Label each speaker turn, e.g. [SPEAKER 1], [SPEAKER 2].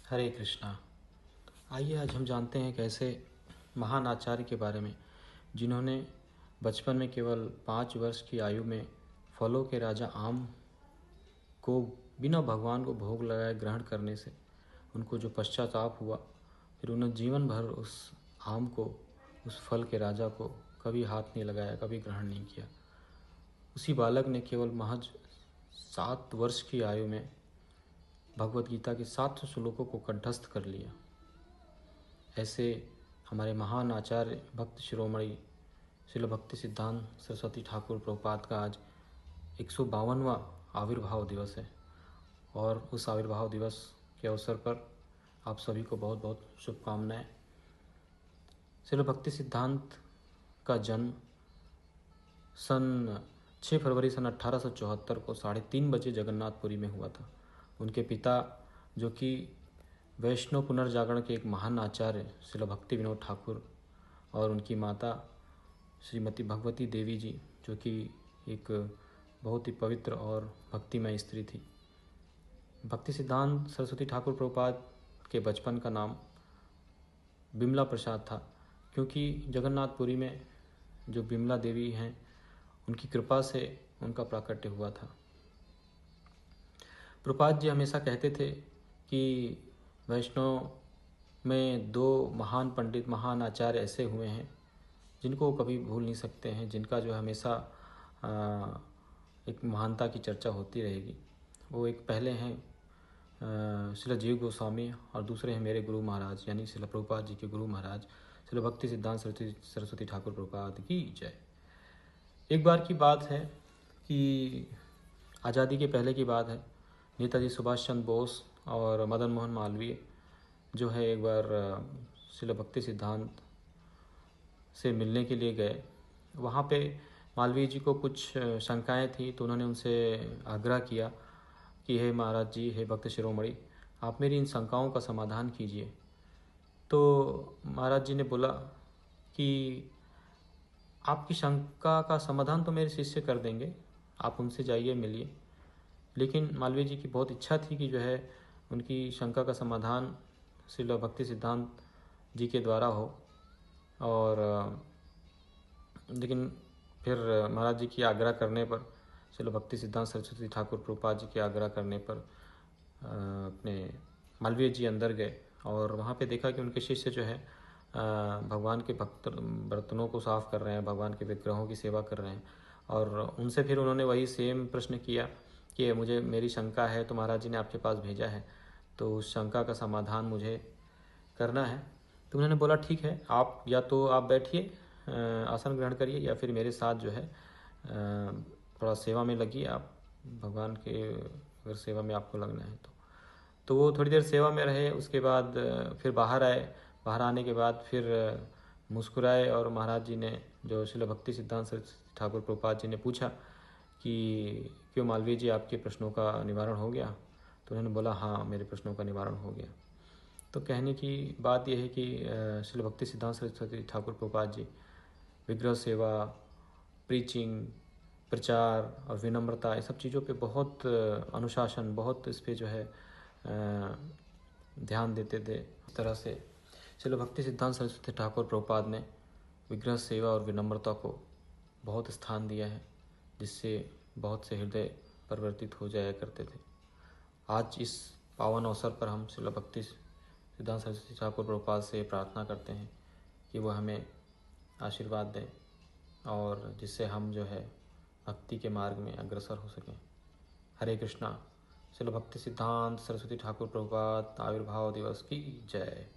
[SPEAKER 1] हरे कृष्णा। आइए आज हम जानते हैं कैसे महान आचार्य के बारे में, जिन्होंने बचपन में केवल 5 वर्ष की आयु में फलों के राजा आम को बिना भगवान को भोग लगाए ग्रहण करने से उनको जो पश्चाताप हुआ, फिर उन्होंने जीवन भर उस आम को, उस फल के राजा को कभी हाथ नहीं लगाया, कभी ग्रहण नहीं किया। उसी बालक ने केवल महज 7 वर्ष की आयु में भगवत गीता के 700 श्लोकों को कंठस्थ कर लिया। ऐसे हमारे महान आचार्य भक्त शिरोमणि श्रील भक्ति सिद्धांत सरस्वती ठाकुर प्रभुपाद का आज 152वां आविर्भाव दिवस है, और उस आविर्भाव दिवस के अवसर पर आप सभी को बहुत बहुत शुभकामनाएं। श्रील भक्ति सिद्धांत का जन्म सन 6 फरवरी सन 1874 को 3:30 बजे जगन्नाथपुरी में हुआ था। उनके पिता, जो कि वैष्णव पुनर्जागरण के एक महान आचार्य श्रील भक्ति विनोद ठाकुर, और उनकी माता श्रीमती भगवती देवी जी, जो कि एक बहुत ही पवित्र और भक्तिमय स्त्री थी। भक्ति सिद्धांत सरस्वती ठाकुर प्रभुपाद के बचपन का नाम बिमला प्रसाद था, क्योंकि जगन्नाथपुरी में जो बिमला देवी हैं, उनकी कृपा से उनका प्राकट्य हुआ था। प्रभुपाद जी हमेशा कहते थे कि वैष्णव में 2 महान पंडित, महान आचार्य ऐसे हुए हैं जिनको कभी भूल नहीं सकते हैं, जिनका जो हमेशा एक महानता की चर्चा होती रहेगी। वो एक पहले हैं श्रील जीव गोस्वामी, और दूसरे हैं मेरे गुरु महाराज, यानी श्रील प्रभुपाद जी के गुरु महाराज श्रील भक्ति सिद्धांत सरस्वती ठाकुर प्रभुपाद की जय। एक बार की बात है कि आज़ादी के पहले की बात है, नेताजी सुभाष चंद्र बोस और मदन मोहन मालवीय जो है एक बार श्रील भक्ति सिद्धांत से मिलने के लिए गए। वहाँ पे मालवीय जी को कुछ शंकाएं थी, तो उन्होंने उनसे आग्रह किया कि हे महाराज जी, हे भक्त शिरोमणि, आप मेरी इन शंकाओं का समाधान कीजिए। तो महाराज जी ने बोला कि आपकी शंका का समाधान तो मेरे शिष्य कर देंगे, आप उनसे जाइए, मिलिए। लेकिन मालवीय जी की बहुत इच्छा थी कि जो है उनकी शंका का समाधान श्रील भक्ति सिद्धांत जी के द्वारा हो, और लेकिन फिर महाराज जी की आग्रह करने पर, श्रील भक्ति सिद्धांत सरस्वती ठाकुर प्रभुपाद जी के आग्रह करने पर अपने मालवीय जी अंदर गए, और वहाँ पे देखा कि उनके शिष्य जो है भगवान के भक्त बर्तनों को साफ कर रहे हैं, भगवान के विग्रहों की सेवा कर रहे हैं। और उनसे फिर उन्होंने वही सेम प्रश्न किया कि मुझे मेरी शंका है, तो महाराज जी ने आपके पास भेजा है, तो उस शंका का समाधान मुझे करना है। तो उन्होंने बोला ठीक है, आप या तो आप बैठिए, आसन ग्रहण करिए, या फिर मेरे साथ जो है थोड़ा सेवा में लगिए, आप भगवान के अगर सेवा में आपको लगना है तो वो थोड़ी देर सेवा में रहे। उसके बाद फिर बाहर आए। बाहर आने के बाद फिर मुस्कुराए, और महाराज जी ने, जो श्रील भक्ति सिद्धांत सरस्वती ठाकुर प्रभुपाद जी ने पूछा कि क्यों मालवीय जी, आपके प्रश्नों का निवारण हो गया? तो उन्होंने बोला हाँ, मेरे प्रश्नों का निवारण हो गया। तो कहने की बात यह है कि श्रील भक्ति सिद्धांत सरस्वती ठाकुर प्रभुपाद जी विग्रह सेवा, प्रीचिंग, प्रचार और विनम्रता, ये सब चीज़ों पे बहुत अनुशासन, बहुत इस पर जो है ध्यान देते थे। इस तरह से श्रील भक्ति सिद्धांत सरस्वती ठाकुर प्रभुपाद ने विग्रह सेवा और विनम्रता को बहुत स्थान दिया है, जिससे बहुत से हृदय परिवर्तित हो जाया करते थे। आज इस पावन अवसर पर हम श्रील भक्ति सिद्धांत सरस्वती ठाकुर प्रभुपाद से प्रार्थना करते हैं कि वह हमें आशीर्वाद दें, और जिससे हम जो है भक्ति के मार्ग में अग्रसर हो सकें। हरे कृष्णा। श्रील भक्ति सिद्धांत सरस्वती ठाकुर प्रभुपाद आविर्भाव दिवस की जय।